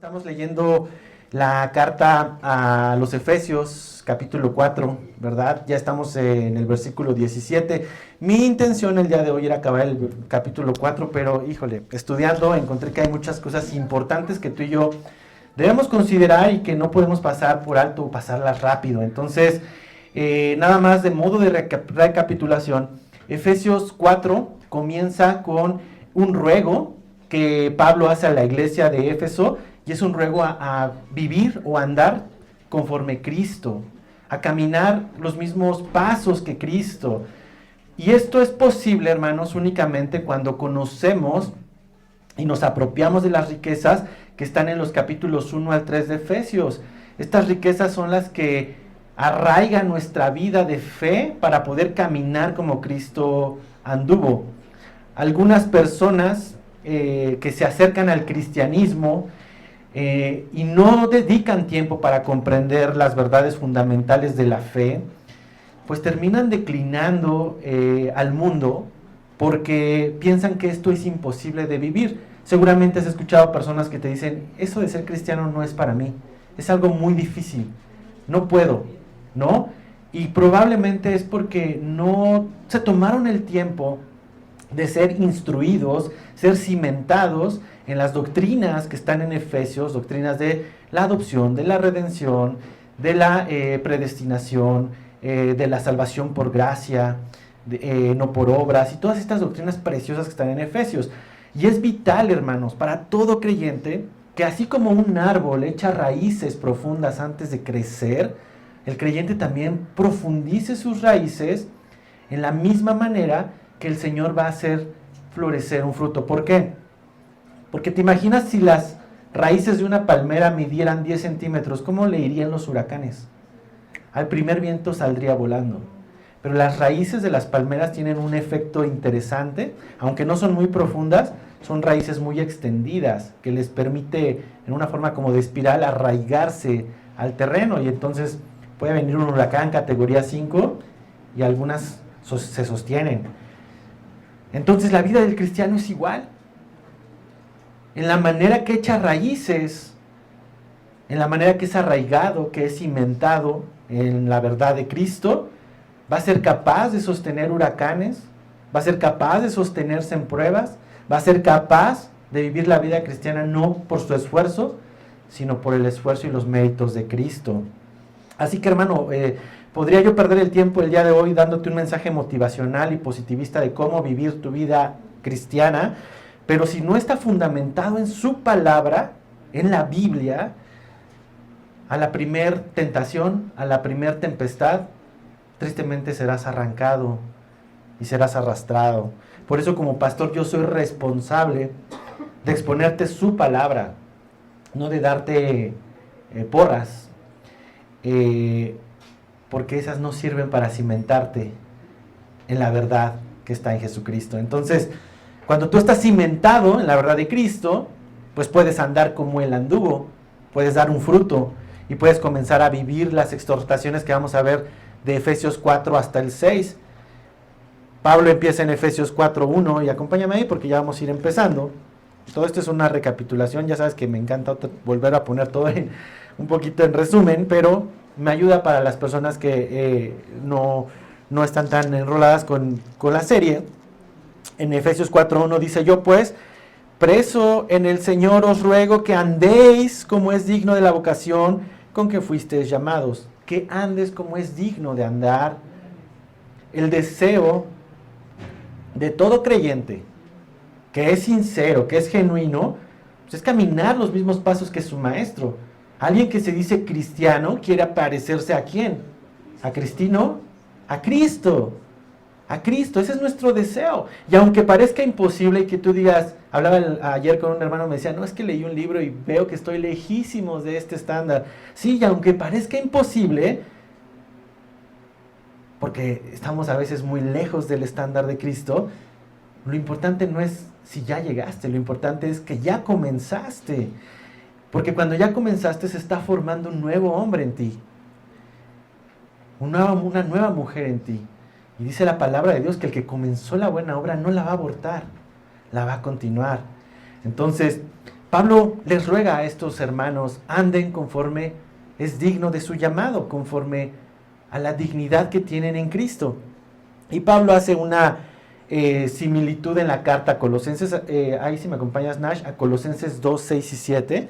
Estamos leyendo la carta a los Efesios, capítulo 4, ¿verdad? Ya estamos en el versículo 17. Mi intención el día de hoy era acabar el capítulo 4, pero híjole, estudiando encontré que hay muchas cosas importantes que tú y yo debemos considerar y que no podemos pasar por alto o pasarlas rápido. Entonces, nada más de modo de recapitulación, Efesios 4 comienza con un ruego que Pablo hace a la iglesia de Éfeso, y es un ruego a vivir o andar conforme Cristo, a caminar los mismos pasos que Cristo. Y esto es posible, hermanos, únicamente cuando conocemos y nos apropiamos de las riquezas que están en los capítulos 1 al 3 de Efesios. Estas riquezas son las que arraigan nuestra vida de fe para poder caminar como Cristo anduvo. Algunas personas que se acercan al cristianismo y no dedican tiempo para comprender las verdades fundamentales de la fe, pues terminan declinando al mundo porque piensan que esto es imposible de vivir. Seguramente has escuchado personas que te dicen, eso de ser cristiano no es para mí, es algo muy difícil, no puedo, ¿no? Y probablemente es porque no se tomaron el tiempo de ser instruidos, ser cimentados en las doctrinas que están en Efesios, doctrinas de la adopción, de la redención, de la predestinación, de la salvación por gracia, no por obras, y todas estas doctrinas preciosas que están en Efesios. Y es vital, hermanos, para todo creyente, que así como un árbol echa raíces profundas antes de crecer, el creyente también profundice sus raíces en la misma manera que el Señor va a hacer florecer un fruto. ¿Por qué? Porque te imaginas si las raíces de una palmera midieran 10 centímetros, ¿cómo le irían los huracanes? Al primer viento saldría volando. Pero las raíces de las palmeras tienen un efecto interesante, aunque no son muy profundas, son raíces muy extendidas, que les permite, en una forma como de espiral, arraigarse al terreno, y entonces puede venir un huracán categoría 5 y algunas se sostienen. Entonces la vida del cristiano es igual. En la manera que echa raíces, en la manera que es arraigado, que es cimentado en la verdad de Cristo, va a ser capaz de sostener huracanes, va a ser capaz de sostenerse en pruebas, va a ser capaz de vivir la vida cristiana no por su esfuerzo, sino por el esfuerzo y los méritos de Cristo. Así que, hermano, podría yo perder el tiempo el día de hoy dándote un mensaje motivacional y positivista de cómo vivir tu vida cristiana, pero si no está fundamentado en su palabra, en la Biblia, a la primer tentación, a la primer tempestad, tristemente serás arrancado y serás arrastrado. Por eso, como pastor, yo soy responsable de exponerte su palabra, no de darte porras, porque esas no sirven para cimentarte en la verdad que está en Jesucristo. Entonces, cuando tú estás cimentado en la verdad de Cristo, pues puedes andar como Él anduvo, puedes dar un fruto y puedes comenzar a vivir las exhortaciones que vamos a ver de Efesios 4 hasta el 6. Pablo empieza en Efesios 4:1 y acompáñame ahí porque ya vamos a ir empezando. Todo esto es una recapitulación, ya sabes que me encanta volver a poner todo un poquito en resumen, pero me ayuda para las personas que no están tan enroladas con la serie. En Efesios 4:1 dice, yo pues, preso en el Señor, os ruego que andéis como es digno de la vocación con que fuisteis llamados, que andes como es digno de andar. El deseo de todo creyente que es sincero, que es genuino, pues es caminar los mismos pasos que su maestro. Alguien que se dice cristiano quiere parecerse ¿a quién? ¿A Cristino? A Cristo. A Cristo, ese es nuestro deseo. Y aunque parezca imposible y que tú digas, hablaba ayer con un hermano, me decía, no, es que leí un libro y veo que estoy lejísimos de este estándar. Sí, y aunque parezca imposible, porque estamos a veces muy lejos del estándar de Cristo, lo importante no es si ya llegaste, lo importante es que ya comenzaste. Porque cuando ya comenzaste se está formando un nuevo hombre en ti, una nueva mujer en ti. Y dice la palabra de Dios que el que comenzó la buena obra no la va a abortar, la va a continuar. Entonces, Pablo les ruega a estos hermanos, anden conforme es digno de su llamado, conforme a la dignidad que tienen en Cristo. Y Pablo hace una similitud en la carta a Colosenses, ahí si me acompañas Nash, a Colosenses 2, 6 y 7,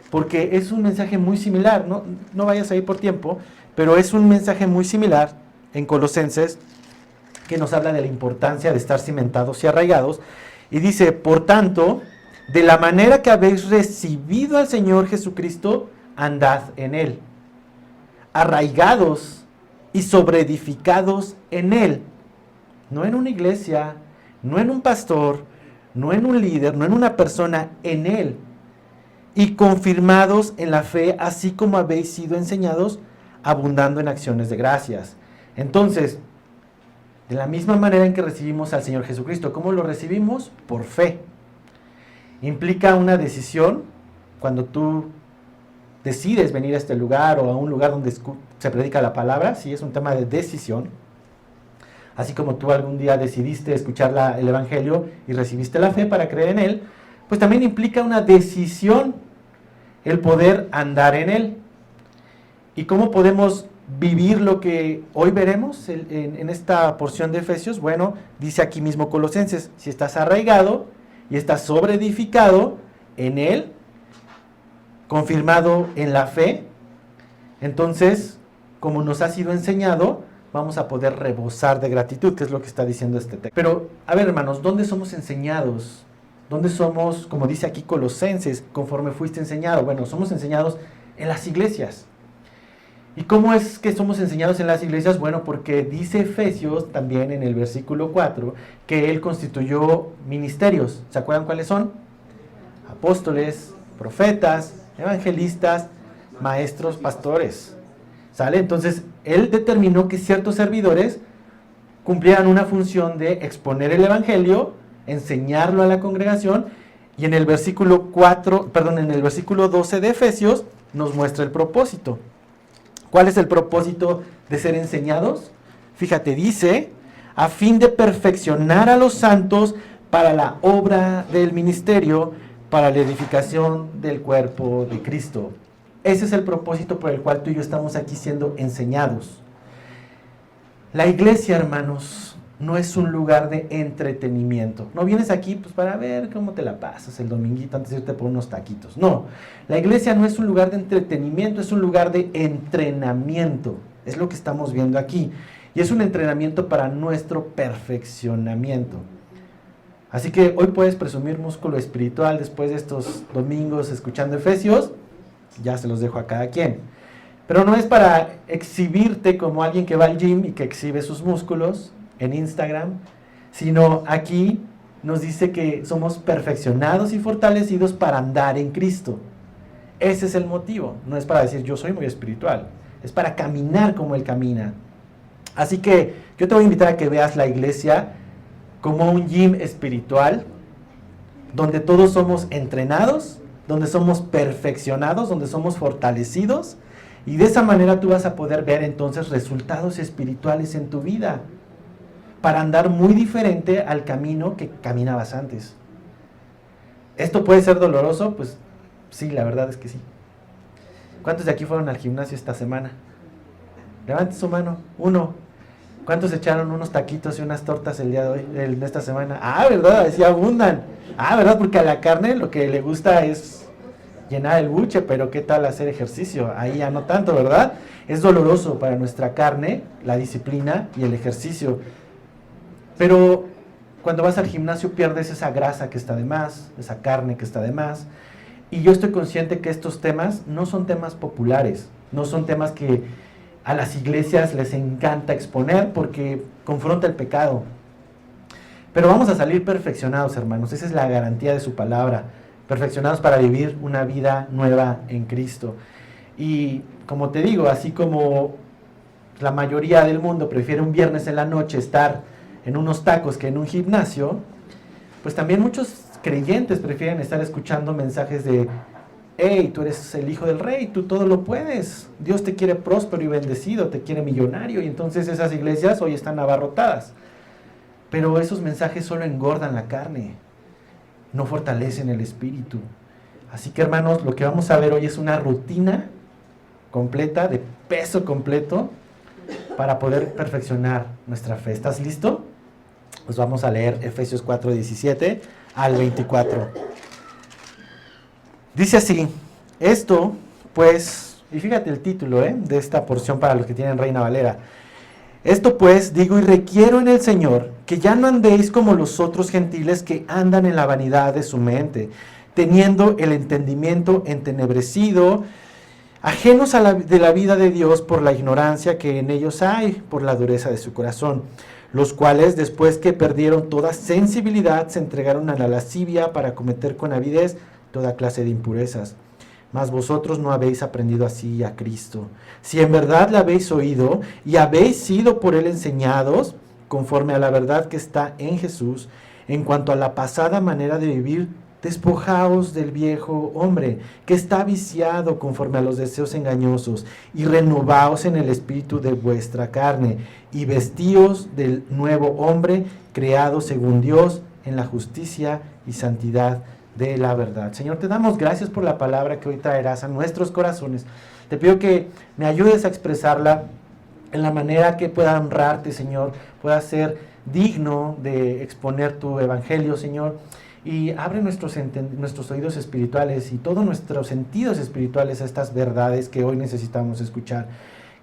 porque es un mensaje muy similar, no vayas ahí por tiempo, pero es un mensaje muy similar en Colosenses que nos habla de la importancia de estar cimentados y arraigados, y dice, por tanto, de la manera que habéis recibido al Señor Jesucristo, andad en Él, arraigados y sobreedificados en Él, no en una iglesia, no en un pastor, no en un líder, no en una persona, en Él, y confirmados en la fe, así como habéis sido enseñados, abundando en acciones de gracias. Entonces, de la misma manera en que recibimos al Señor Jesucristo, ¿cómo lo recibimos? Por fe. Implica una decisión cuando tú decides venir a este lugar o a un lugar donde se predica la palabra, sí, es un tema de decisión. Así como tú algún día decidiste escuchar el Evangelio y recibiste la fe para creer en él, pues también implica una decisión el poder andar en él. ¿Y cómo podemos vivir lo que hoy veremos en esta porción de Efesios? Bueno, dice aquí mismo Colosenses, si estás arraigado y estás sobreedificado en él, confirmado en la fe, entonces, como nos ha sido enseñado, vamos a poder rebosar de gratitud, que es lo que está diciendo este texto. Pero, a ver, hermanos, ¿dónde somos enseñados? ¿Dónde somos, como dice aquí Colosenses, conforme fuiste enseñado? Bueno, somos enseñados en las iglesias. ¿Y cómo es que somos enseñados en las iglesias? Bueno, porque dice Efesios también en el versículo 4 que Él constituyó ministerios. ¿Se acuerdan cuáles son? Apóstoles, profetas, evangelistas, maestros, pastores. ¿Sale? Entonces, Él determinó que ciertos servidores cumplieran una función de exponer el evangelio, enseñarlo a la congregación, y en el versículo 12 de Efesios nos muestra el propósito. ¿Cuál es el propósito de ser enseñados? Fíjate, dice, a fin de perfeccionar a los santos para la obra del ministerio, para la edificación del cuerpo de Cristo. Ese es el propósito por el cual tú y yo estamos aquí siendo enseñados. La iglesia, hermanos, no es un lugar de entretenimiento. No vienes aquí pues para ver cómo te la pasas el dominguito antes de irte por unos taquitos. No, la iglesia no es un lugar de entretenimiento, es un lugar de entrenamiento. Es lo que estamos viendo aquí. Y es un entrenamiento para nuestro perfeccionamiento. Así que hoy puedes presumir músculo espiritual después de estos domingos escuchando Efesios. Ya se los dejo a cada quien. Pero no es para exhibirte como alguien que va al gym y que exhibe sus músculos en Instagram, sino aquí nos dice que somos perfeccionados y fortalecidos para andar en Cristo. Ese es el motivo. No es para decir yo soy muy espiritual, es para caminar como Él camina. Así que yo te voy a invitar a que veas la iglesia como un gym espiritual, donde todos somos entrenados, donde somos perfeccionados, donde somos fortalecidos, y de esa manera tú vas a poder ver entonces resultados espirituales en tu vida, para andar muy diferente al camino que caminabas antes. ¿Esto puede ser doloroso? Pues sí, la verdad es que sí. ¿Cuántos de aquí fueron al gimnasio esta semana? Levante su mano. Uno. ¿Cuántos echaron unos taquitos y unas tortas el día de hoy, de esta semana? Ah, ¿verdad? Así abundan. Ah, ¿verdad? Porque a la carne lo que le gusta es llenar el buche, pero ¿qué tal hacer ejercicio? Ahí ya no tanto, ¿verdad? Es doloroso para nuestra carne la disciplina y el ejercicio. Pero cuando vas al gimnasio pierdes esa grasa que está de más, esa carne que está de más. Y yo estoy consciente que estos temas no son temas populares, no son temas que a las iglesias les encanta exponer porque confronta el pecado. Pero vamos a salir perfeccionados, hermanos. Esa es la garantía de su palabra. Perfeccionados para vivir una vida nueva en Cristo. Y como te digo, así como la mayoría del mundo prefiere un viernes en la noche estar en unos tacos que en un gimnasio, pues también muchos creyentes prefieren estar escuchando mensajes de hey, tú eres el hijo del rey, tú todo lo puedes, Dios te quiere próspero y bendecido, te quiere millonario, y entonces esas iglesias hoy están abarrotadas. Pero esos mensajes solo engordan la carne, no fortalecen el espíritu. Así que hermanos, lo que vamos a ver hoy es una rutina completa, de peso completo, para poder perfeccionar nuestra fe. ¿Estás listo? Pues vamos a leer Efesios 4, 17 al 24. Dice así, esto pues, y fíjate el título de esta porción para los que tienen Reina Valera. Esto pues digo y requiero en el Señor que ya no andéis como los otros gentiles que andan en la vanidad de su mente, teniendo el entendimiento entenebrecido, ajenos de la vida de Dios por la ignorancia que en ellos hay, por la dureza de su corazón, los cuales después que perdieron toda sensibilidad se entregaron a la lascivia para cometer con avidez toda clase de impurezas. Mas vosotros no habéis aprendido así a Cristo. Si en verdad le habéis oído y habéis sido por él enseñados, conforme a la verdad que está en Jesús, en cuanto a la pasada manera de vivir, despojaos del viejo hombre, que está viciado conforme a los deseos engañosos, y renovaos en el espíritu de vuestra carne, y vestíos del nuevo hombre, creado según Dios, en la justicia y santidad de la verdad. Señor, te damos gracias por la palabra que hoy traerás a nuestros corazones. Te pido que me ayudes a expresarla en la manera que pueda honrarte, Señor, pueda ser digno de exponer tu evangelio, Señor, y abre nuestros oídos espirituales y todos nuestros sentidos espirituales a estas verdades que hoy necesitamos escuchar.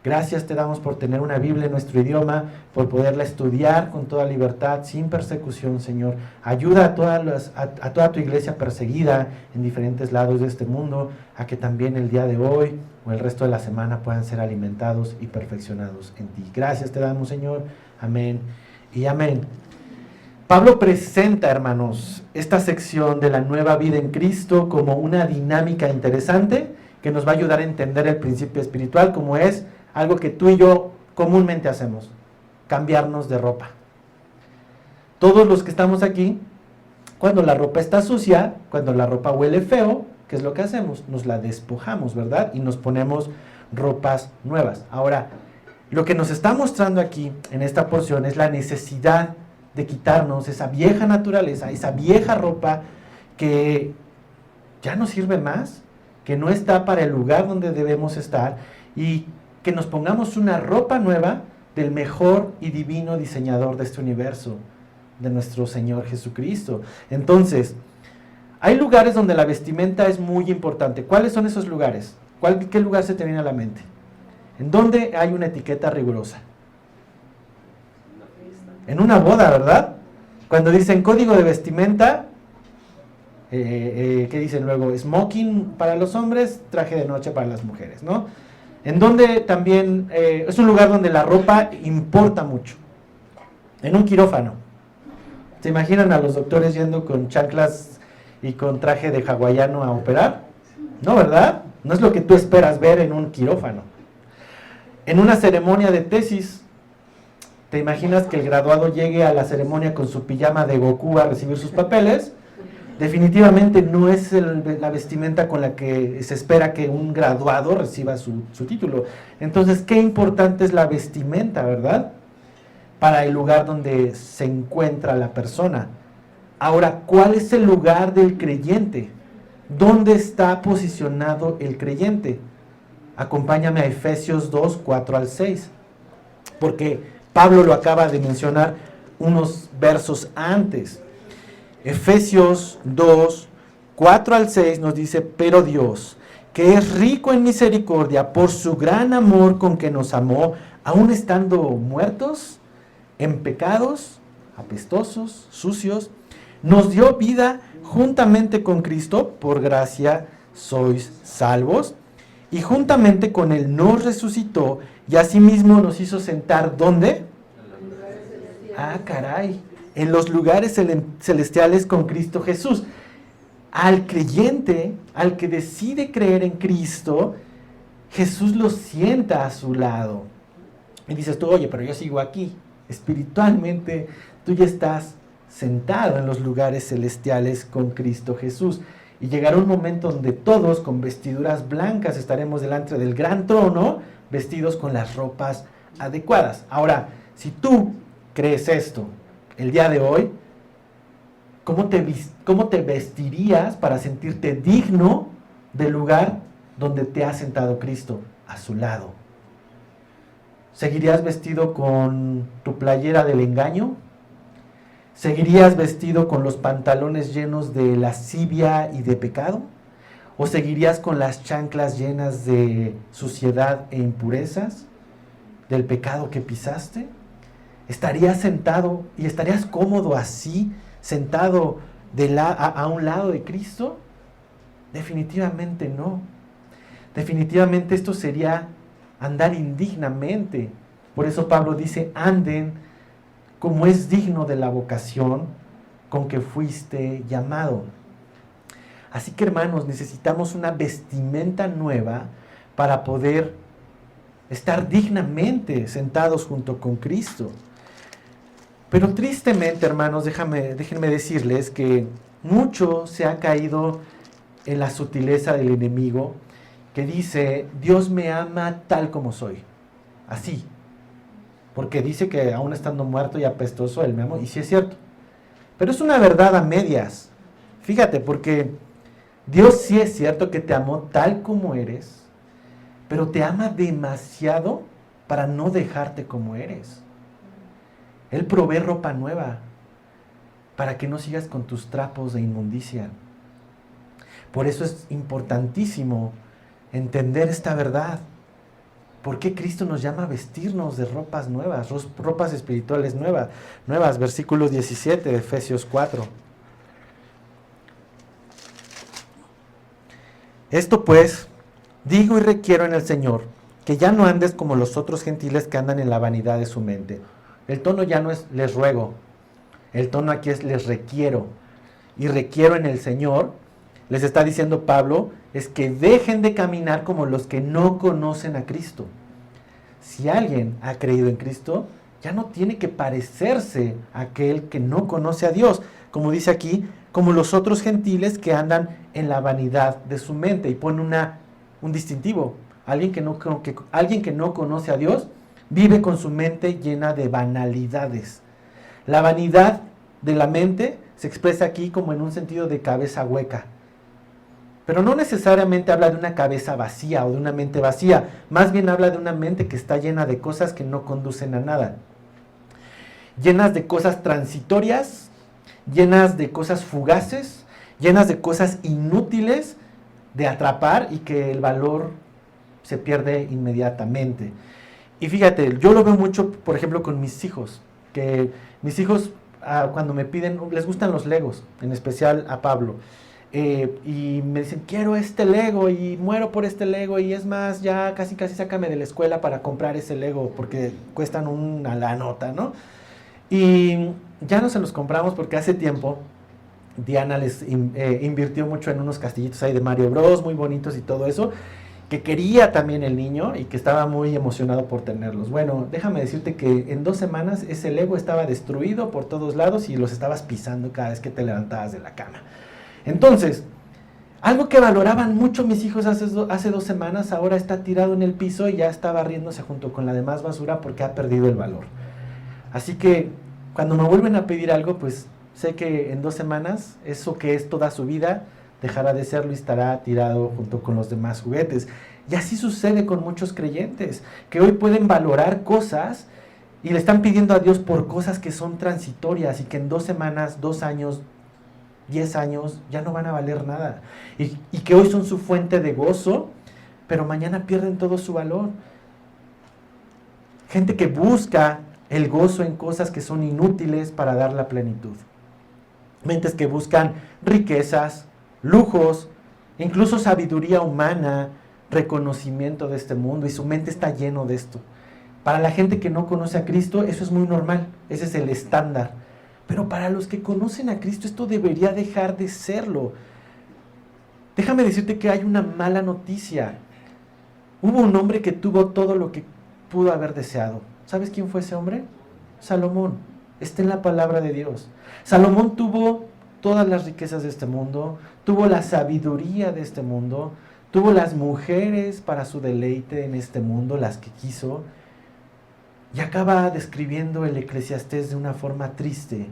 Gracias te damos por tener una Biblia en nuestro idioma, por poderla estudiar con toda libertad, sin persecución, Señor. Ayuda a toda tu iglesia perseguida en diferentes lados de este mundo, a que también el día de hoy o el resto de la semana puedan ser alimentados y perfeccionados en ti. Gracias te damos, Señor. Amén y amén. Pablo presenta, hermanos, esta sección de la nueva vida en Cristo como una dinámica interesante que nos va a ayudar a entender el principio espiritual, como es algo que tú y yo comúnmente hacemos, cambiarnos de ropa. Todos los que estamos aquí, cuando la ropa está sucia, cuando la ropa huele feo, ¿qué es lo que hacemos? Nos la despojamos, ¿verdad? Y nos ponemos ropas nuevas. Ahora, lo que nos está mostrando aquí en esta porción es la necesidad de quitarnos esa vieja naturaleza, esa vieja ropa que ya no sirve más, que no está para el lugar donde debemos estar, y que nos pongamos una ropa nueva del mejor y divino diseñador de este universo, de nuestro Señor Jesucristo. Entonces, hay lugares donde la vestimenta es muy importante. ¿Cuáles son esos lugares? ¿Qué lugar se te viene a la mente? ¿En dónde hay una etiqueta rigurosa? En una boda, ¿verdad? Cuando dicen código de vestimenta, ¿qué dicen luego? Smoking para los hombres, traje de noche para las mujeres, ¿no? En donde también es un lugar donde la ropa importa mucho. En un quirófano. ¿Se imaginan a los doctores yendo con chanclas y con traje de hawaiano a operar? No, ¿verdad? No es lo que tú esperas ver en un quirófano. En una ceremonia de tesis, ¿te imaginas que el graduado llegue a la ceremonia con su pijama de Goku a recibir sus papeles? Definitivamente no es la vestimenta con la que se espera que un graduado reciba su título. Entonces, qué importante es la vestimenta, ¿verdad? Para el lugar donde se encuentra la persona. Ahora, ¿cuál es el lugar del creyente? ¿Dónde está posicionado el creyente? Acompáñame a Efesios 2, 4 al 6. Porque Pablo lo acaba de mencionar unos versos antes. Efesios 2, 4 al 6 nos dice, pero Dios, que es rico en misericordia, por su gran amor con que nos amó, aun estando muertos en pecados, apestosos, sucios, nos dio vida juntamente con Cristo, por gracia sois salvos, y juntamente con Él nos resucitó, y asimismo nos hizo sentar, ¿dónde? Ah, caray, en los lugares celestiales con Cristo Jesús. Al creyente, al que decide creer en Cristo, Jesús lo sienta a su lado. Y dices tú, oye, pero yo sigo aquí. Espiritualmente, tú ya estás sentado en los lugares celestiales con Cristo Jesús. Y llegará un momento donde todos, con vestiduras blancas, estaremos delante del gran trono, vestidos con las ropas adecuadas. Ahora, si tú crees esto el día de hoy, ¿Cómo te vestirías para sentirte digno del lugar donde te ha sentado Cristo, a su lado? ¿Seguirías vestido con tu playera del engaño? ¿Seguirías vestido con los pantalones llenos de lascivia y de pecado? ¿O seguirías con las chanclas llenas de suciedad e impurezas, del pecado que pisaste? ¿Estarías sentado y estarías cómodo así, sentado a un lado de Cristo? Definitivamente no. Definitivamente esto sería andar indignamente. Por eso Pablo dice, anden como es digno de la vocación con que fuiste llamado. Así que, hermanos, necesitamos una vestimenta nueva para poder estar dignamente sentados junto con Cristo. Pero tristemente, hermanos, déjenme decirles que mucho se ha caído en la sutileza del enemigo, que dice, Dios me ama tal como soy, así, porque dice que aún estando muerto y apestoso, Él me amó, y sí es cierto, pero es una verdad a medias. Fíjate, porque Dios sí es cierto que te amó tal como eres, pero te ama demasiado para no dejarte como eres. Él provee ropa nueva para que no sigas con tus trapos de inmundicia. Por eso es importantísimo entender esta verdad. ¿Por qué Cristo nos llama a vestirnos de ropas nuevas, ropas espirituales nuevas? Versículo 17 de Efesios 4. Esto pues, digo y requiero en el Señor, que ya no andes como los otros gentiles que andan en la vanidad de su mente. El tono ya no es les ruego, el tono aquí es les requiero. Y requiero en el Señor, les está diciendo Pablo, es que dejen de caminar como los que no conocen a Cristo. Si alguien ha creído en Cristo, ya no tiene que parecerse a aquel que no conoce a Dios. Como dice aquí, como los otros gentiles que andan en la vanidad de su mente. Y pone un distintivo. Alguien que no conoce a Dios vive con su mente llena de banalidades. La vanidad de la mente se expresa aquí como en un sentido de cabeza hueca. Pero no necesariamente habla de una cabeza vacía o de una mente vacía. Más bien habla de una mente que está llena de cosas que no conducen a nada. Llenas de cosas transitorias, llenas de cosas fugaces, llenas de cosas inútiles de atrapar y que el valor se pierde inmediatamente. Y fíjate, yo lo veo mucho, por ejemplo, con mis hijos, que mis hijos cuando me piden, les gustan los Legos, en especial a Pablo, y me dicen, quiero este Lego y muero por este Lego, y es más, ya casi sácame de la escuela para comprar ese Lego, porque cuestan una la nota, ¿no? Y ya no se los compramos porque hace tiempo Diana les invirtió mucho en unos castillitos ahí de Mario Bros, muy bonitos y todo eso, que quería también el niño y que estaba muy emocionado por tenerlos. Bueno, déjame decirte que en 2 semanas ese Lego estaba destruido por todos lados y los estabas pisando cada vez que te levantabas de la cama. Entonces, algo que valoraban mucho mis hijos hace 2 semanas, ahora está tirado en el piso y ya está barriéndose junto con la demás basura porque ha perdido el valor. Así que cuando me vuelven a pedir algo, pues sé que en 2 semanas eso que es toda su vida dejará de serlo y estará tirado junto con los demás juguetes. Y así sucede con muchos creyentes, que hoy pueden valorar cosas y le están pidiendo a Dios por cosas que son transitorias y que en 2 semanas, 2 años, 10 años ya no van a valer nada. Y que hoy son su fuente de gozo, pero mañana pierden todo su valor. Gente que busca el gozo en cosas que son inútiles para dar la plenitud. Mentes que buscan riquezas, lujos, incluso sabiduría humana, reconocimiento de este mundo, y su mente está lleno de esto. Para la gente que no conoce a Cristo, eso es muy normal, ese es el estándar. Pero para los que conocen a Cristo, esto debería dejar de serlo. Déjame decirte que hay una mala noticia. Hubo un hombre que tuvo todo lo que pudo haber deseado. ¿Sabes quién fue ese hombre? Salomón. Está en la palabra de Dios. Salomón tuvo todas las riquezas de este mundo, tuvo la sabiduría de este mundo, tuvo las mujeres para su deleite en este mundo, las que quiso, y acaba describiendo el Eclesiastés de una forma triste.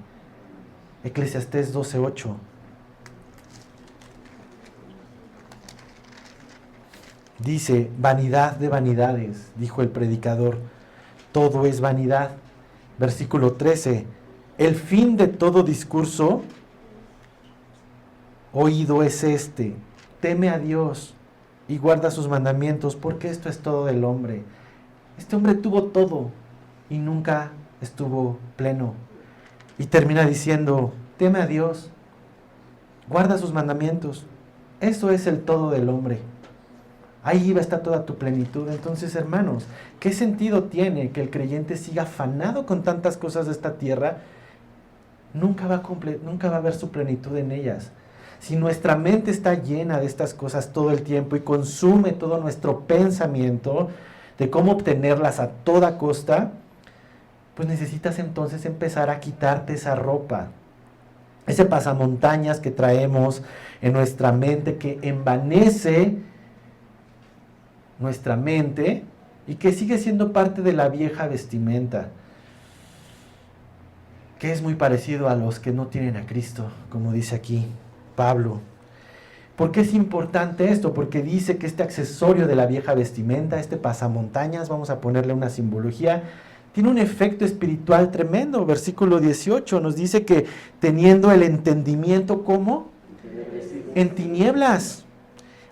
Eclesiastés 12:8. Dice, vanidad de vanidades, dijo el predicador, todo es vanidad. Versículo 13, el fin de todo discurso oído es este, teme a Dios y guarda sus mandamientos, porque esto es todo del hombre. Este hombre tuvo todo y nunca estuvo pleno. Y termina diciendo, teme a Dios, guarda sus mandamientos. Eso es el todo del hombre. Ahí va a estar toda tu plenitud. Entonces, hermanos, ¿qué sentido tiene que el creyente siga afanado con tantas cosas de esta tierra? Nunca va a ver su plenitud en ellas. Si nuestra mente está llena de estas cosas todo el tiempo y consume todo nuestro pensamiento de cómo obtenerlas a toda costa, pues necesitas entonces empezar a quitarte esa ropa, ese pasamontañas que traemos en nuestra mente, que envanece nuestra mente y que sigue siendo parte de la vieja vestimenta, que es muy parecido a los que no tienen a Cristo, como dice aquí Pablo. ¿Por qué es importante esto? Porque dice que este accesorio de la vieja vestimenta, este pasamontañas, vamos a ponerle una simbología, tiene un efecto espiritual tremendo. Versículo 18 nos dice que teniendo el entendimiento, ¿cómo? En tinieblas,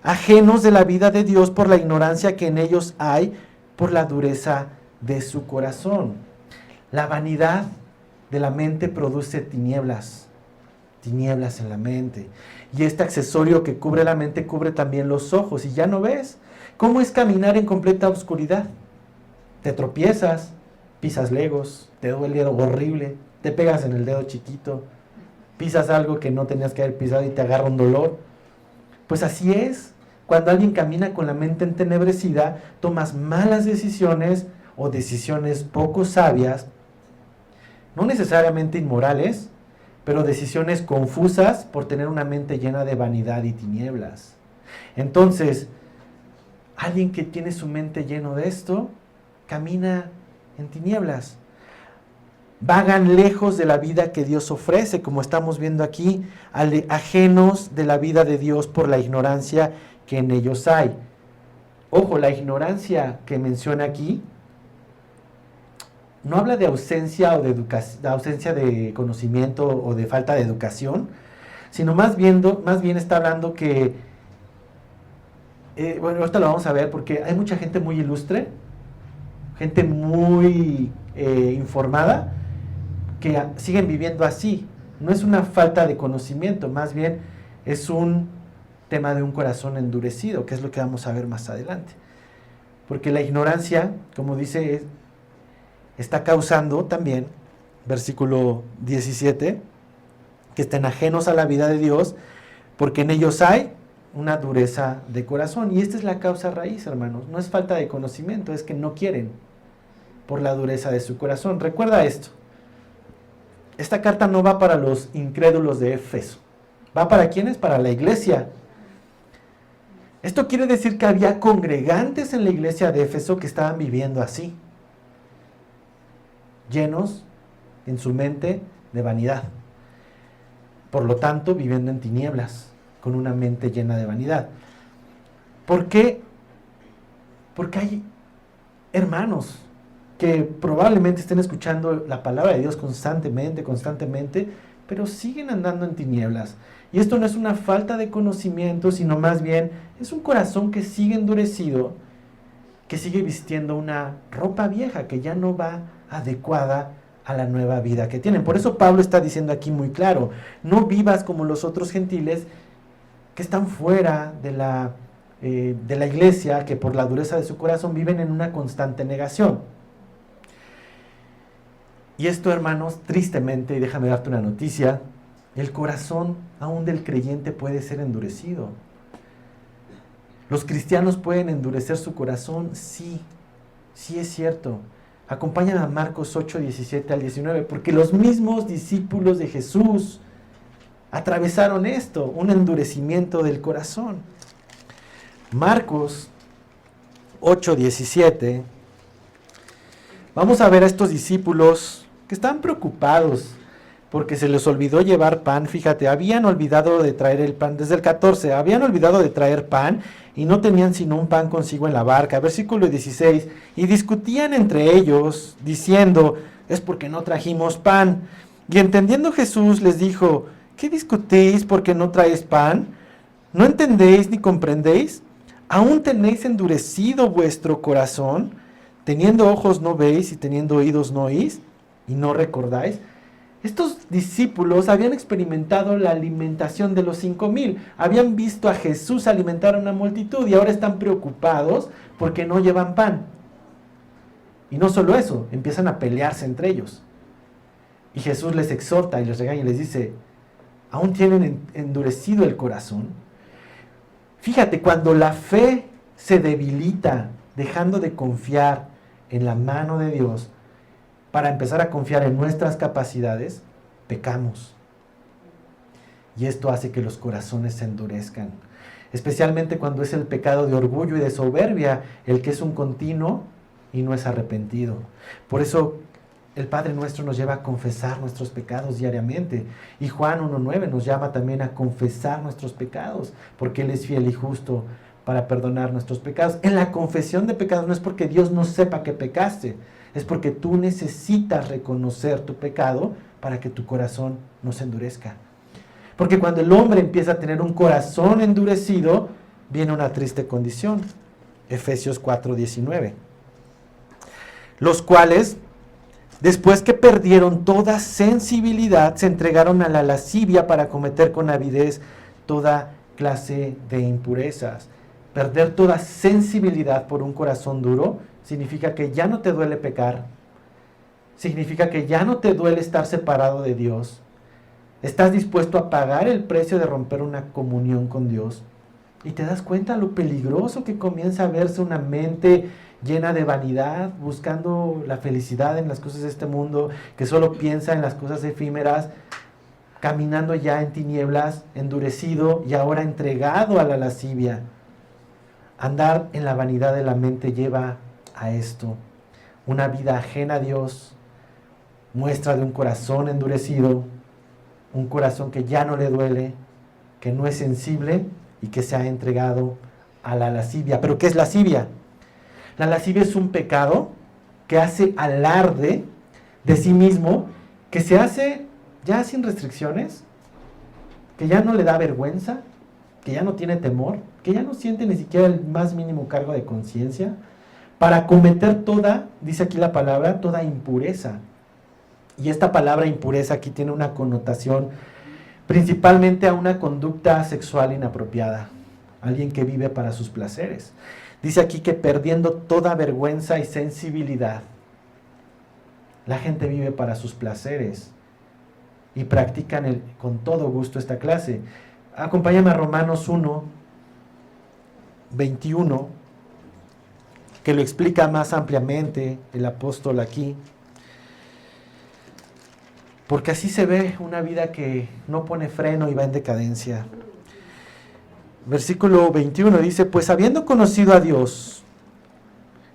ajenos de la vida de Dios por la ignorancia que en ellos hay, por la dureza de su corazón. La vanidad de la mente produce tinieblas en la mente. Y este accesorio que cubre la mente cubre también los ojos y ya no ves. ¿Cómo es caminar en completa oscuridad? Te tropiezas, pisas legos, te duele el dedo horrible, te pegas en el dedo chiquito, pisas algo que no tenías que haber pisado y te agarra un dolor. Pues así es. Cuando alguien camina con la mente entenebrecida, tomas malas decisiones o decisiones poco sabias, no necesariamente inmorales, pero decisiones confusas por tener una mente llena de vanidad y tinieblas. Entonces, alguien que tiene su mente lleno de esto, camina en tinieblas. Vagan lejos de la vida que Dios ofrece, como estamos viendo aquí, ajenos de la vida de Dios por la ignorancia que en ellos hay. Ojo, la ignorancia que menciona aquí no habla de ausencia o de ausencia de conocimiento o de falta de educación, sino más bien está hablando que, bueno, ahorita lo vamos a ver porque hay mucha gente muy ilustre, gente muy informada, que siguen viviendo así. No es una falta de conocimiento, más bien es un tema de un corazón endurecido, que es lo que vamos a ver más adelante. Porque la ignorancia, como dice, está causando también, versículo 17, que estén ajenos a la vida de Dios, porque en ellos hay una dureza de corazón. Y esta es la causa raíz, hermanos. No es falta de conocimiento, es que no quieren por la dureza de su corazón. Recuerda esto. Esta carta no va para los incrédulos de Éfeso. ¿Va para quiénes? Para la iglesia. Esto quiere decir que había congregantes en la iglesia de Éfeso que estaban viviendo así, llenos en su mente de vanidad. Por lo tanto, viviendo en tinieblas, con una mente llena de vanidad. ¿Por qué? Porque hay hermanos que probablemente estén escuchando la palabra de Dios constantemente, pero siguen andando en tinieblas. Y esto no es una falta de conocimiento, sino más bien es un corazón que sigue endurecido, que sigue vistiendo una ropa vieja, que ya no va adecuada a la nueva vida que tienen. Por eso Pablo está diciendo aquí muy claro, no vivas como los otros gentiles que están fuera de la iglesia, que por la dureza de su corazón viven en una constante negación. Y esto, hermanos, tristemente, y déjame darte una noticia, el corazón aún del creyente puede ser endurecido. ¿Los cristianos pueden endurecer su corazón? Sí, sí es cierto. Acompáñame a Marcos 8, 17 al 19, porque los mismos discípulos de Jesús atravesaron esto, un endurecimiento del corazón. Marcos 8, 17. Vamos a ver a estos discípulos que están preocupados porque se les olvidó llevar pan. Fíjate, habían olvidado de traer el pan, desde el 14, habían olvidado de traer pan y no tenían sino un pan consigo en la barca. Versículo 16, y discutían entre ellos, diciendo, es porque no trajimos pan. Y entendiendo Jesús les dijo, ¿qué discutís porque no traéis pan? ¿No entendéis ni comprendéis? ¿Aún tenéis endurecido vuestro corazón? Teniendo ojos no veis y teniendo oídos no oís y no recordáis. Estos discípulos habían experimentado la alimentación de los 5,000, habían visto a Jesús alimentar a una multitud y ahora están preocupados porque no llevan pan. Y no solo eso, empiezan a pelearse entre ellos. Y Jesús les exhorta y les regaña y les dice, ¿aún tienen endurecido el corazón? Fíjate, cuando la fe se debilita, dejando de confiar en la mano de Dios, para empezar a confiar en nuestras capacidades, pecamos. Y esto hace que los corazones se endurezcan. Especialmente cuando es el pecado de orgullo y de soberbia, el que es un continuo y no es arrepentido. Por eso el Padre Nuestro nos lleva a confesar nuestros pecados diariamente. Y Juan 1:9 nos llama también a confesar nuestros pecados, porque Él es fiel y justo para perdonar nuestros pecados. En la confesión de pecados no es porque Dios no sepa que pecaste, es porque tú necesitas reconocer tu pecado para que tu corazón no se endurezca. Porque cuando el hombre empieza a tener un corazón endurecido, viene una triste condición. Efesios 4:19. Los cuales, después que perdieron toda sensibilidad, se entregaron a la lascivia para cometer con avidez toda clase de impurezas. Perder toda sensibilidad por un corazón duro significa que ya no te duele pecar, significa que ya no te duele estar separado de Dios. Estás dispuesto a pagar el precio de romper una comunión con Dios. Y te das cuenta lo peligroso que comienza a verse una mente llena de vanidad, buscando la felicidad en las cosas de este mundo, que solo piensa en las cosas efímeras, caminando ya en tinieblas, endurecido y ahora entregado a la lascivia. Andar en la vanidad de la mente lleva a esto. Una vida ajena a Dios, muestra de un corazón endurecido, un corazón que ya no le duele, que no es sensible y que se ha entregado a la lascivia. ¿Pero qué es lascivia? La lascivia es un pecado que hace alarde de sí mismo, que se hace ya sin restricciones, que ya no le da vergüenza, que ya no tiene temor, que ya no siente ni siquiera el más mínimo cargo de conciencia, para cometer toda, dice aquí la palabra, toda impureza. Y esta palabra impureza aquí tiene una connotación principalmente a una conducta sexual inapropiada, alguien que vive para sus placeres. Dice aquí que perdiendo toda vergüenza y sensibilidad, la gente vive para sus placeres y practican con todo gusto esta clase. Acompáñame a Romanos 1:21, que lo explica más ampliamente el apóstol aquí. Porque así se ve una vida que no pone freno y va en decadencia. Versículo 21 dice, pues habiendo conocido a Dios,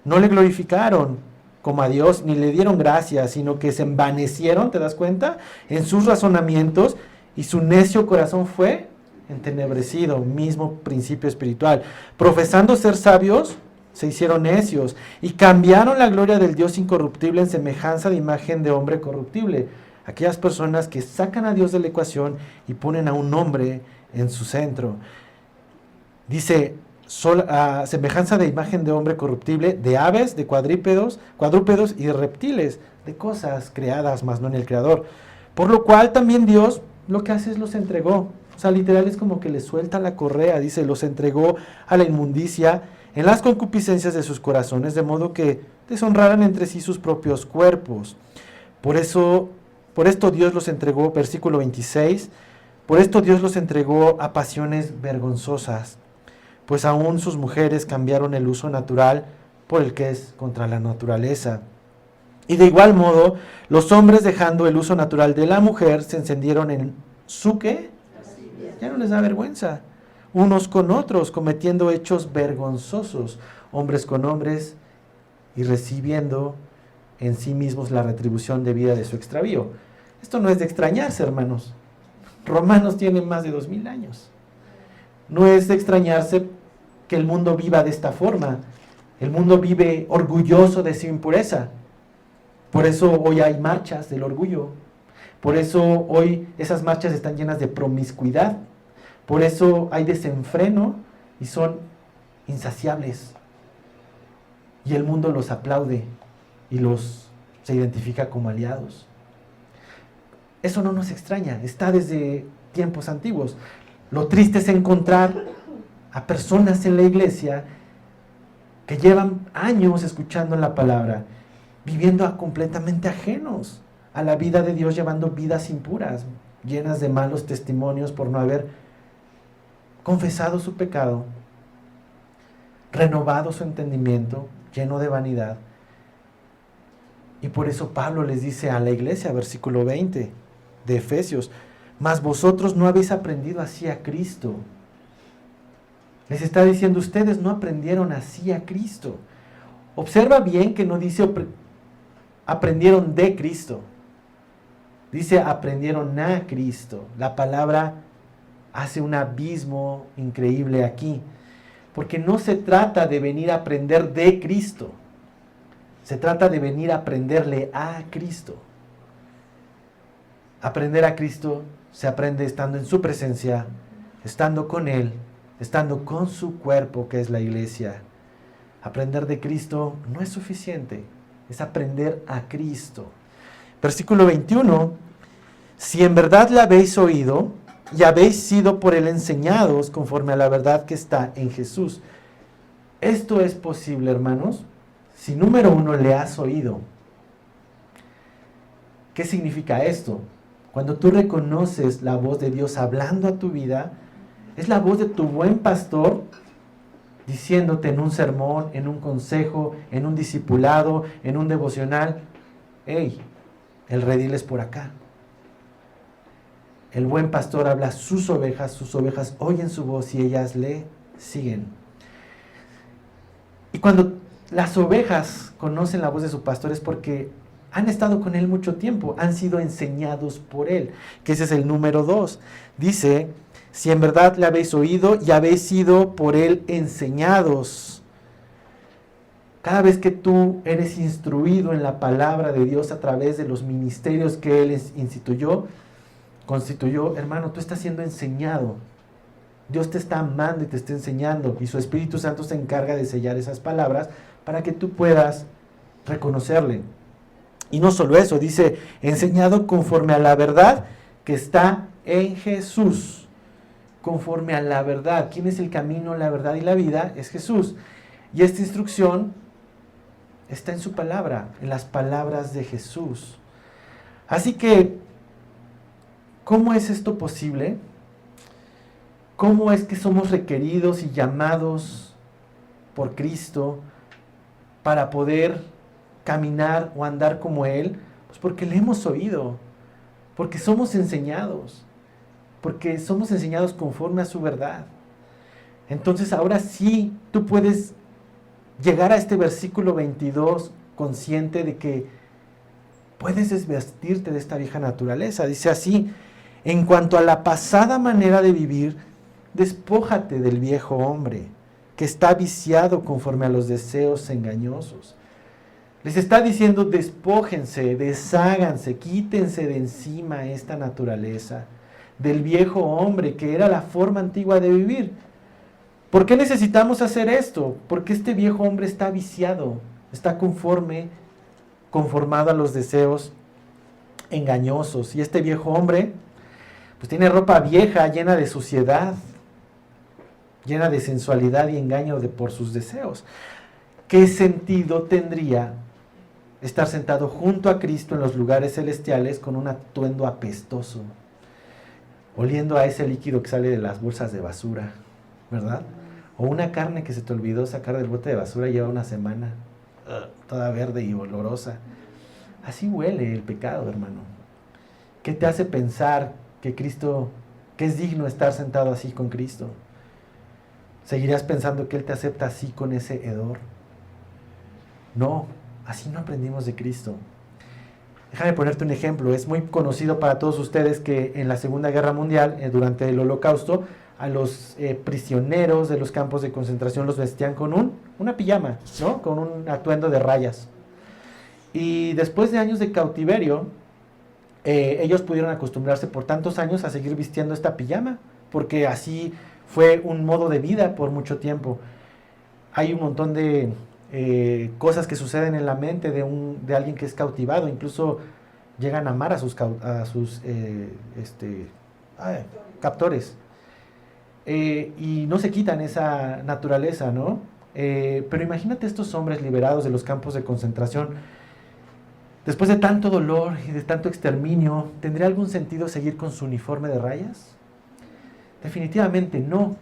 no le glorificaron como a Dios, ni le dieron gracias, sino que se envanecieron, ¿te das cuenta?, en sus razonamientos, y su necio corazón fue entenebrecido, mismo principio espiritual. Profesando ser sabios, se hicieron necios, y cambiaron la gloria del Dios incorruptible en semejanza de imagen de hombre corruptible. Aquellas personas que sacan a Dios de la ecuación y ponen a un hombre en su centro. Dice, a semejanza de imagen de hombre corruptible, de aves, de cuadrúpedos y de reptiles, de cosas creadas, mas no en el Creador. Por lo cual también Dios lo que hace es los entregó. O sea, literal es como que les suelta la correa, dice, los entregó a la inmundicia en las concupiscencias de sus corazones, de modo que deshonraran entre sí sus propios cuerpos. Por esto Dios los entregó, versículo 26, por esto Dios los entregó a pasiones vergonzosas, pues aún sus mujeres cambiaron el uso natural por el que es contra la naturaleza. Y de igual modo, los hombres, dejando el uso natural de la mujer, se encendieron en su ¿qué? Ya no les da vergüenza, unos con otros, cometiendo hechos vergonzosos, hombres con hombres, y recibiendo en sí mismos la retribución debida de su extravío. Esto no es de extrañarse, hermanos. Romanos tiene más de 2000 años. No es de extrañarse que el mundo viva de esta forma. El mundo vive orgulloso de su impureza. Por eso hoy hay marchas del orgullo. Por eso hoy esas marchas están llenas de promiscuidad. Por eso hay desenfreno y son insaciables. Y el mundo los aplaude y se identifica como aliados. Eso no nos extraña, está desde tiempos antiguos. Lo triste es encontrar a personas en la iglesia que llevan años escuchando la palabra, viviendo completamente ajenos a la vida de Dios, llevando vidas impuras, llenas de malos testimonios por no haber confesado su pecado, renovado su entendimiento, lleno de vanidad. Y por eso Pablo les dice a la iglesia, versículo 20 de Efesios, mas vosotros no habéis aprendido así a Cristo. Les está diciendo, ustedes no aprendieron así a Cristo. Observa bien que no dice aprendieron de Cristo. Dice aprendieron a Cristo. La palabra hace un abismo increíble aquí. Porque no se trata de venir a aprender de Cristo. Se trata de venir a aprenderle a Cristo. Aprender a Cristo se aprende estando en su presencia, estando con Él, estando con su cuerpo que es la iglesia. Aprender de Cristo no es suficiente, es aprender a Cristo. Versículo 21, si en verdad le habéis oído y habéis sido por Él enseñados conforme a la verdad que está en Jesús. Esto es posible, hermanos, si número uno le has oído. ¿Qué significa esto? Cuando tú reconoces la voz de Dios hablando a tu vida, es la voz de tu buen pastor diciéndote en un sermón, en un consejo, en un discipulado, en un devocional, hey, el redil es por acá. El buen pastor habla a sus ovejas oyen su voz y ellas le siguen. Y cuando las ovejas conocen la voz de su pastor es porque han estado con él mucho tiempo, han sido enseñados por él, que ese es el número 2. Dice, si en verdad le habéis oído y habéis sido por él enseñados. Cada vez que tú eres instruido en la palabra de Dios a través de los ministerios que él constituyó, hermano, tú estás siendo enseñado. Dios te está amando y te está enseñando, y su Espíritu Santo se encarga de sellar esas palabras para que tú puedas reconocerle. Y no solo eso, dice, enseñado conforme a la verdad que está en Jesús. Conforme a la verdad. ¿Quién es el camino, la verdad y la vida? Es Jesús. Y esta instrucción está en su palabra, en las palabras de Jesús. Así que, ¿cómo es esto posible? ¿Cómo es que somos requeridos y llamados por Cristo para poder caminar o andar como Él? Pues porque le hemos oído, porque somos enseñados conforme a su verdad. Entonces ahora sí, tú puedes llegar a este versículo 22 consciente de que puedes desvestirte de esta vieja naturaleza. Dice así, en cuanto a la pasada manera de vivir, despójate del viejo hombre, que está viciado conforme a los deseos engañosos. Les está diciendo, despójense, desháganse, quítense de encima esta naturaleza del viejo hombre, que era la forma antigua de vivir. ¿Por qué necesitamos hacer esto? Porque este viejo hombre está viciado, está conformado a los deseos engañosos. Y este viejo hombre, pues tiene ropa vieja, llena de suciedad, llena de sensualidad y engaño por sus deseos. ¿Qué sentido tendría estar sentado junto a Cristo en los lugares celestiales con un atuendo apestoso, oliendo a ese líquido que sale de las bolsas de basura, ¿verdad? O una carne que se te olvidó sacar del bote de basura y lleva una semana, toda verde y olorosa? Así huele el pecado, hermano. ¿Qué te hace pensar que es digno estar sentado así con Cristo? ¿Seguirías pensando que Él te acepta así con ese hedor? No, así no aprendimos de Cristo. Déjame ponerte un ejemplo. Es muy conocido para todos ustedes que en la Segunda Guerra Mundial, durante el Holocausto, a los prisioneros de los campos de concentración los vestían con una pijama, ¿no? Con un atuendo de rayas. Y después de años de cautiverio, ellos pudieron acostumbrarse por tantos años a seguir vistiendo esta pijama, porque así fue un modo de vida por mucho tiempo. Hay un montón de cosas que suceden en la mente de alguien que es cautivado, incluso llegan a amar a sus captores. Y no se quitan esa naturaleza, ¿no? Pero imagínate estos hombres liberados de los campos de concentración. Después de tanto dolor y de tanto exterminio, ¿tendría algún sentido seguir con su uniforme de rayas? Definitivamente no.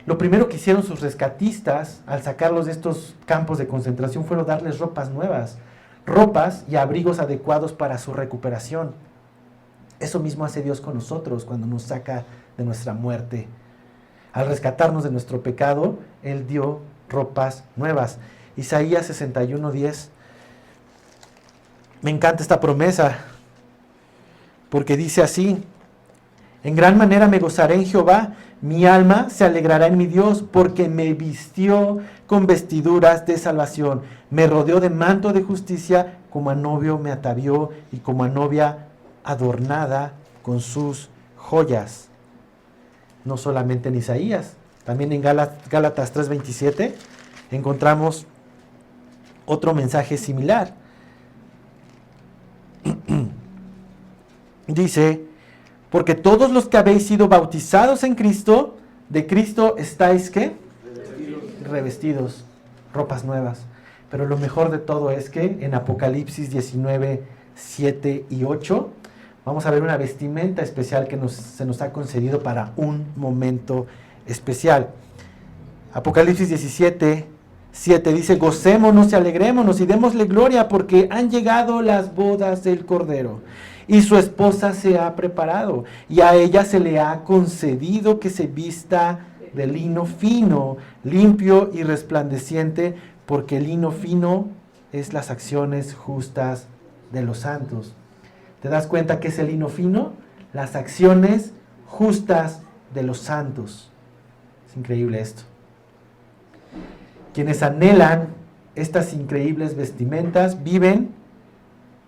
Lo primero que hicieron sus rescatistas al sacarlos de estos campos de concentración fueron darles ropas nuevas, ropas y abrigos adecuados para su recuperación. Eso mismo hace Dios con nosotros cuando nos saca de nuestra muerte. Al rescatarnos de nuestro pecado, Él dio ropas nuevas. Isaías 61:10. Me encanta esta promesa, porque dice así: en gran manera me gozaré en Jehová, mi alma se alegrará en mi Dios, porque me vistió con vestiduras de salvación, me rodeó de manto de justicia, como a novio me atavió y como a novia adornada con sus joyas. No solamente en Isaías, también en Gálatas 3:27 encontramos otro mensaje similar. Dice: porque todos los que habéis sido bautizados en Cristo, de Cristo estáis, ¿qué? Revestidos, ropas nuevas. Pero lo mejor de todo es que en Apocalipsis 19:7 y 8, vamos a ver una vestimenta especial que se nos ha concedido para un momento especial. Apocalipsis 17:7 dice: gocémonos y alegrémonos y démosle gloria, porque han llegado las bodas del Cordero, y su esposa se ha preparado, y a ella se le ha concedido que se vista de lino fino, limpio y resplandeciente, porque el lino fino es las acciones justas de los santos. ¿Te das cuenta qué es el lino fino? Las acciones justas de los santos. Es increíble esto. Quienes anhelan estas increíbles vestimentas viven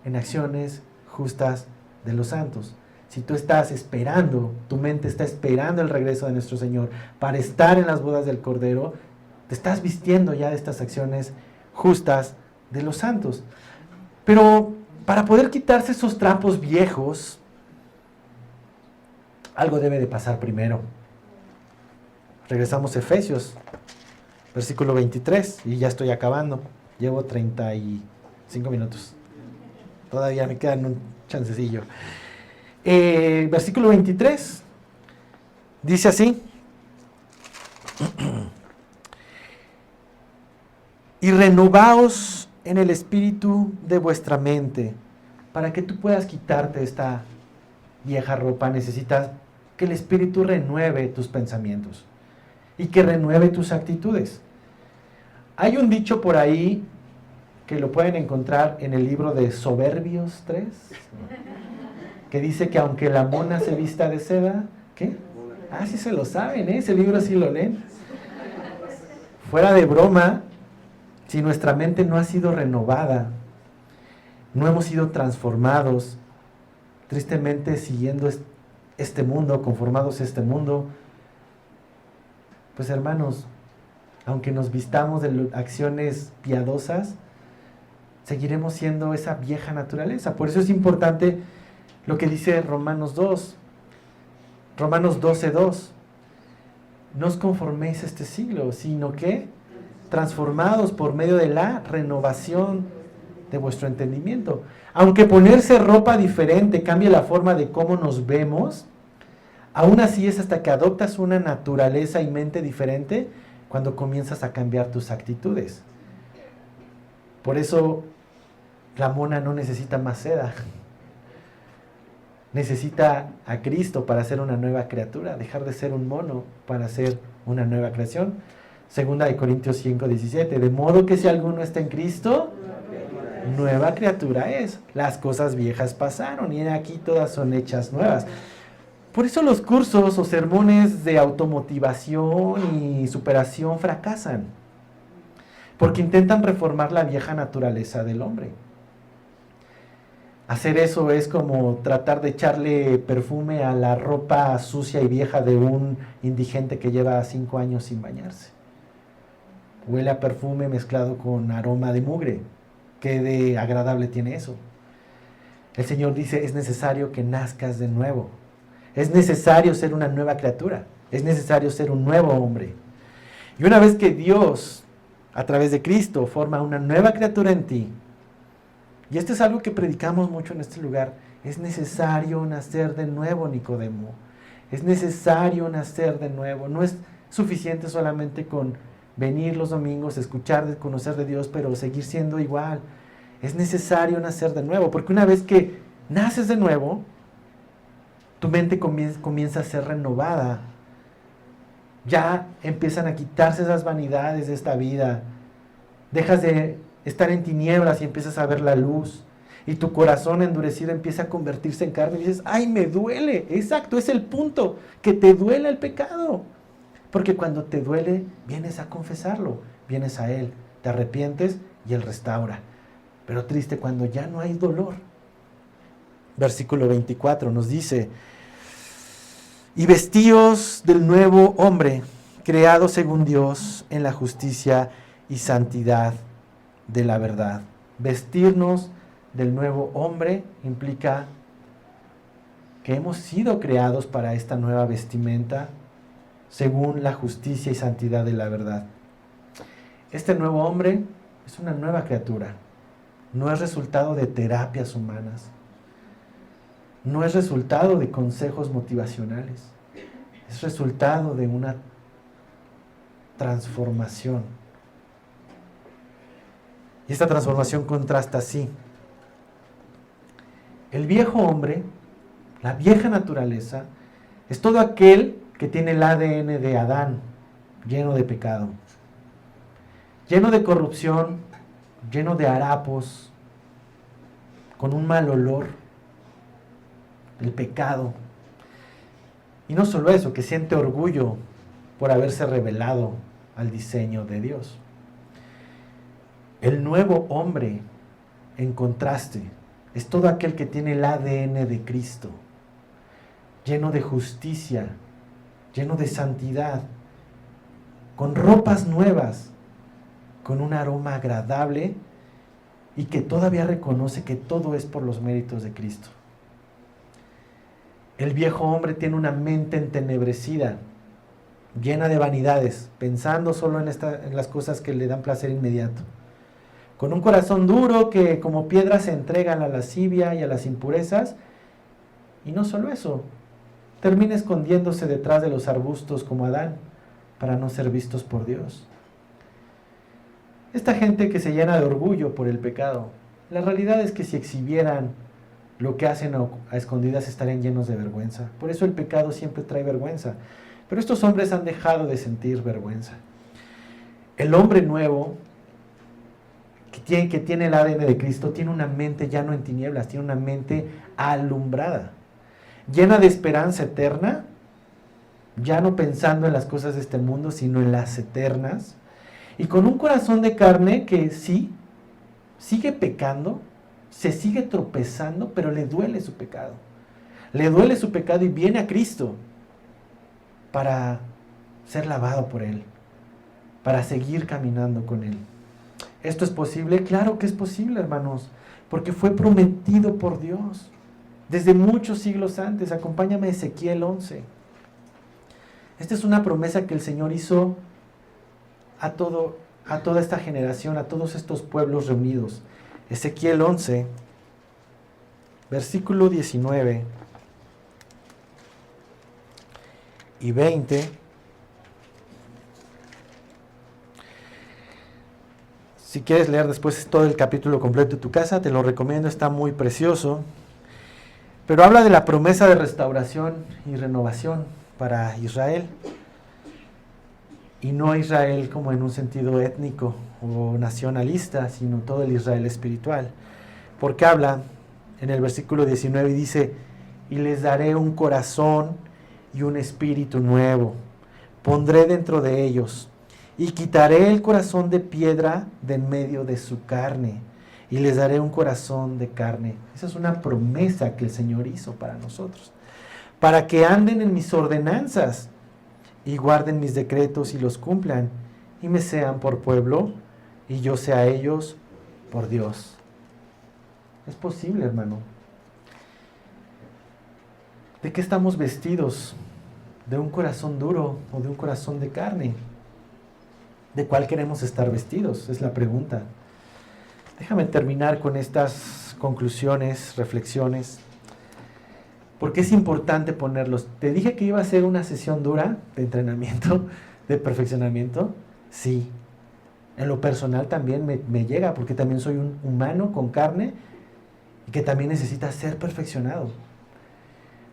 en acciones justas de los santos. Si tú estás esperando, tu mente está esperando el regreso de nuestro Señor para estar en las bodas del Cordero, te estás vistiendo ya de estas acciones justas de los santos. Pero para poder quitarse esos trapos viejos, algo debe de pasar primero. Regresamos a Efesios, versículo 23, y ya estoy acabando. Llevo 35 minutos. Todavía me quedan un chancecillo. Versículo 23 dice así: y renovaos en el espíritu de vuestra mente. Para que tú puedas quitarte esta vieja ropa, necesitas que el espíritu renueve tus pensamientos y que renueve tus actitudes. Hay un dicho por ahí que lo pueden encontrar en el libro de Proverbios 3, que dice que aunque la mona se vista de seda, ¿qué? Ah, sí se lo saben, ¿eh? Ese libro sí lo leen. Fuera de broma, si nuestra mente no ha sido renovada, no hemos sido transformados, tristemente siguiendo este mundo, conformados a este mundo, pues hermanos, aunque nos vistamos de acciones piadosas, seguiremos siendo esa vieja naturaleza. Por eso es importante lo que dice Romanos 2, Romanos 12:2. No os conforméis a este siglo, sino que transformados por medio de la renovación de vuestro entendimiento. Aunque ponerse ropa diferente cambie la forma de cómo nos vemos, aún así es hasta que adoptas una naturaleza y mente diferente cuando comienzas a cambiar tus actitudes. Por eso la mona no necesita más seda. Necesita a Cristo para ser una nueva criatura, dejar de ser un mono para ser una nueva creación. Segunda de Corintios 5:17. De modo que si alguno está en Cristo, nueva criatura es. Las cosas viejas pasaron y aquí todas son hechas nuevas. Por eso los cursos o sermones de automotivación y superación fracasan. Porque intentan reformar la vieja naturaleza del hombre. Hacer eso es como tratar de echarle perfume a la ropa sucia y vieja de un indigente que lleva 5 años sin bañarse. Huele a perfume mezclado con aroma de mugre. ¿Qué de agradable tiene eso? El Señor dice, es necesario que nazcas de nuevo. Es necesario ser una nueva criatura. Es necesario ser un nuevo hombre. Y una vez que Dios, a través de Cristo, forma una nueva criatura en ti, y esto es algo que predicamos mucho en este lugar, es necesario nacer de nuevo, Nicodemo. Es necesario nacer de nuevo. No es suficiente solamente con venir los domingos, escuchar, conocer de Dios, pero seguir siendo igual. Es necesario nacer de nuevo, porque una vez que naces de nuevo, tu mente comienza a ser renovada. Ya empiezan a quitarse esas vanidades de esta vida. Dejas de estar en tinieblas y empiezas a ver la luz. Y tu corazón endurecido empieza a convertirse en carne. Y dices, ¡ay, me duele! Exacto, es el punto, que te duele el pecado. Porque cuando te duele, vienes a confesarlo, vienes a Él, te arrepientes y Él restaura. Pero triste cuando ya no hay dolor. Versículo 24 nos dice, y vestíos del nuevo hombre, creado según Dios en la justicia y santidad de la verdad. Vestirnos del nuevo hombre implica que hemos sido creados para esta nueva vestimenta según la justicia y santidad de la verdad. Este nuevo hombre es una nueva criatura. No es resultado de terapias humanas. No es resultado de consejos motivacionales. Es resultado de una transformación. Y esta transformación contrasta así. El viejo hombre, la vieja naturaleza, es todo aquel que tiene el ADN de Adán, lleno de pecado, lleno de corrupción, lleno de harapos, con un mal olor, el pecado. Y no solo eso, que siente orgullo por haberse rebelado al diseño de Dios. El nuevo hombre, en contraste, es todo aquel que tiene el ADN de Cristo, lleno de justicia, lleno de santidad, con ropas nuevas, con un aroma agradable y que todavía reconoce que todo es por los méritos de Cristo. El viejo hombre tiene una mente entenebrecida, llena de vanidades, pensando solo en las cosas que le dan placer inmediato. Con un corazón duro que como piedra se entrega a la lascivia y a las impurezas. Y no solo eso, termina escondiéndose detrás de los arbustos como Adán, para no ser vistos por Dios. Esta gente que se llena de orgullo por el pecado, la realidad es que si exhibieran lo que hacen a escondidas estarían llenos de vergüenza. Por eso el pecado siempre trae vergüenza. Pero estos hombres han dejado de sentir vergüenza. El hombre nuevo, que tiene el ADN de Cristo, tiene una mente ya no en tinieblas, tiene una mente alumbrada, llena de esperanza eterna, ya no pensando en las cosas de este mundo, sino en las eternas, y con un corazón de carne que sí, sigue pecando, se sigue tropezando, pero le duele su pecado. Le duele su pecado y viene a Cristo para ser lavado por Él, para seguir caminando con Él. ¿Esto es posible? Claro que es posible, hermanos, porque fue prometido por Dios desde muchos siglos antes. Acompáñame a Ezequiel 11. Esta es una promesa que el Señor hizo a toda esta generación, a todos estos pueblos reunidos. Ezequiel 11, versículo 19 y 20. Si quieres leer después todo el capítulo completo de tu casa, te lo recomiendo, está muy precioso. Pero habla de la promesa de restauración y renovación para Israel. Y no Israel como en un sentido étnico o nacionalista, sino todo el Israel espiritual. Porque habla en el versículo 19 y dice, y les daré un corazón y un espíritu nuevo. Pondré dentro de ellos y quitaré el corazón de piedra de en medio de su carne y les daré un corazón de carne. Esa es una promesa que el Señor hizo para nosotros. Para que anden en mis ordenanzas y guarden mis decretos y los cumplan y me sean por pueblo y yo sea a ellos por Dios. Es posible, hermano. ¿De qué estamos vestidos? ¿De un corazón duro o de un corazón de carne? ¿De cuál queremos estar vestidos? Es la pregunta. Déjame terminar con estas conclusiones, reflexiones, porque es importante ponerlos. Te dije que iba a ser una sesión dura de entrenamiento, de perfeccionamiento. Sí, en lo personal también me llega, porque también soy un humano con carne y que también necesita ser perfeccionado.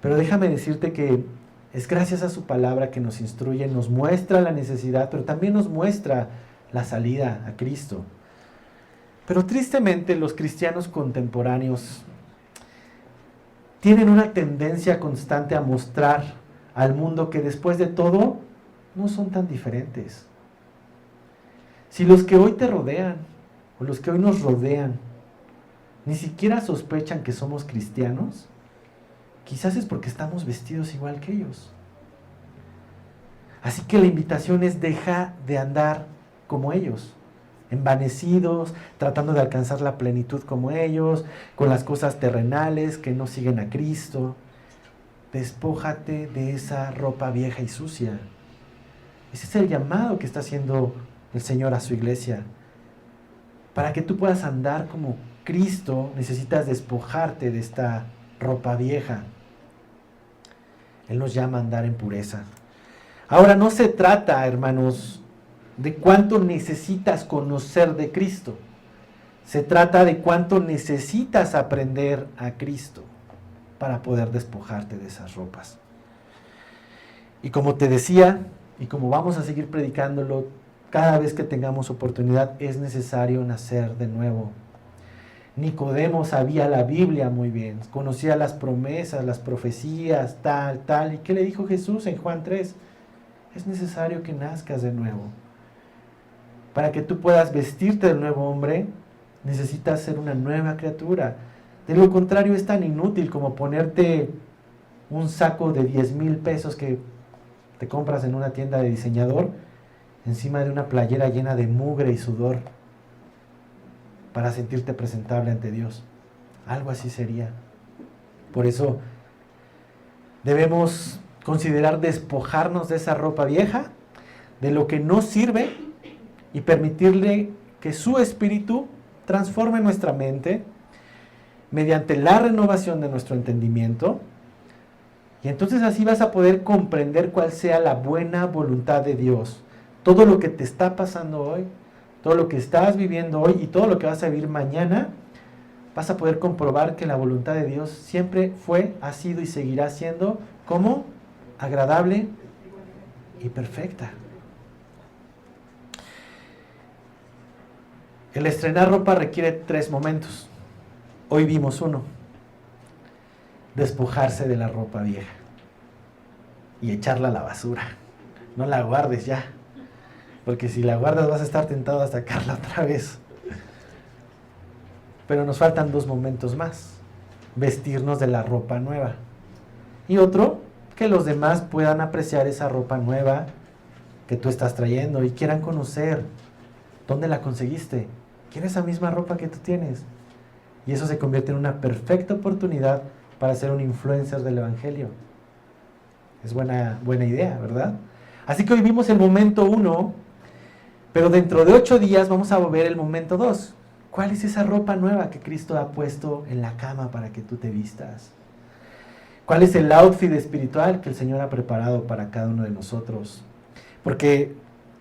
Pero déjame decirte que es gracias a su palabra que nos instruye, nos muestra la necesidad, pero también nos muestra la salida a Cristo. Pero tristemente los cristianos contemporáneos tienen una tendencia constante a mostrar al mundo que después de todo no son tan diferentes. Si los que hoy te rodean o los que hoy nos rodean ni siquiera sospechan que somos cristianos, quizás es porque estamos vestidos igual que ellos. Así que la invitación es deja de andar como ellos, envanecidos, tratando de alcanzar la plenitud como ellos, con las cosas terrenales que no siguen a Cristo. Despójate de esa ropa vieja y sucia. Ese es el llamado que está haciendo el Señor a su iglesia. Para que tú puedas andar como Cristo, necesitas despojarte de esta ropa vieja. Él nos llama a andar en pureza. Ahora, no se trata, hermanos, de cuánto necesitas conocer de Cristo. Se trata de cuánto necesitas aprender a Cristo para poder despojarte de esas ropas. Y como te decía, y como vamos a seguir predicándolo, cada vez que tengamos oportunidad, es necesario nacer de nuevo. Nicodemo sabía la Biblia muy bien, conocía las promesas, las profecías, tal. ¿Y qué le dijo Jesús en Juan 3? Es necesario que nazcas de nuevo. Para que tú puedas vestirte del nuevo hombre, necesitas ser una nueva criatura. De lo contrario, es tan inútil como ponerte un saco de 10,000 pesos que te compras en una tienda de diseñador encima de una playera llena de mugre y sudor para sentirte presentable ante Dios. Algo así sería. Por eso debemos considerar despojarnos de esa ropa vieja, de lo que no sirve, y permitirle que su espíritu transforme nuestra mente mediante la renovación de nuestro entendimiento. Y entonces así vas a poder comprender cuál sea la buena voluntad de Dios. Todo lo que te está pasando hoy, todo lo que estás viviendo hoy y todo lo que vas a vivir mañana, vas a poder comprobar que la voluntad de Dios siempre fue, ha sido y seguirá siendo como agradable y perfecta. El estrenar ropa requiere 3 momentos. Hoy vimos uno. Despojarse de la ropa vieja y echarla a la basura. No la guardes ya, porque si la guardas vas a estar tentado a sacarla otra vez. Pero nos faltan 2 momentos más. Vestirnos de la ropa nueva. Y otro, que los demás puedan apreciar esa ropa nueva que tú estás trayendo y quieran conocer dónde la conseguiste. ¿Quién es esa misma ropa que tú tienes? Y eso se convierte en una perfecta oportunidad para ser un influencer del Evangelio. Es buena idea, ¿verdad? Así que hoy vimos el momento 1, pero dentro de 8 días vamos a ver el momento 2. ¿Cuál es esa ropa nueva que Cristo ha puesto en la cama para que tú te vistas? ¿Cuál es el outfit espiritual que el Señor ha preparado para cada uno de nosotros? Porque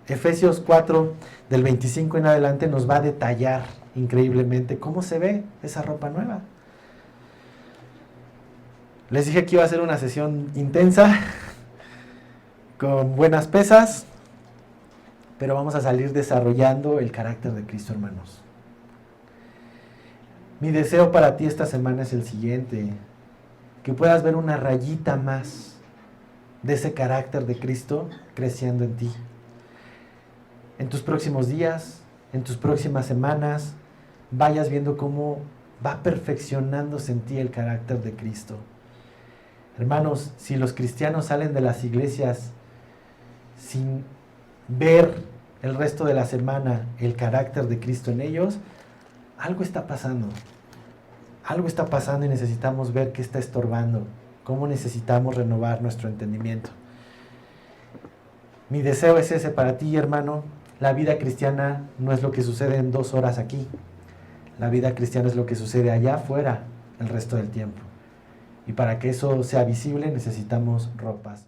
Efesios 4, del 25 en adelante, nos va a detallar increíblemente cómo se ve esa ropa nueva. Les dije que iba a ser una sesión intensa, con buenas pesas, pero vamos a salir desarrollando el carácter de Cristo, hermanos. Mi deseo para ti esta semana es el siguiente: que puedas ver una rayita más de ese carácter de Cristo creciendo en ti. En tus próximos días, en tus próximas semanas, vayas viendo cómo va perfeccionándose en ti el carácter de Cristo. Hermanos, si los cristianos salen de las iglesias sin ver el resto de la semana el carácter de Cristo en ellos, algo está pasando. Algo está pasando y necesitamos ver qué está estorbando, cómo necesitamos renovar nuestro entendimiento. Mi deseo es ese para ti, hermano. La vida cristiana no es lo que sucede en 2 horas aquí. La vida cristiana es lo que sucede allá afuera el resto del tiempo. Y para que eso sea visible necesitamos ropas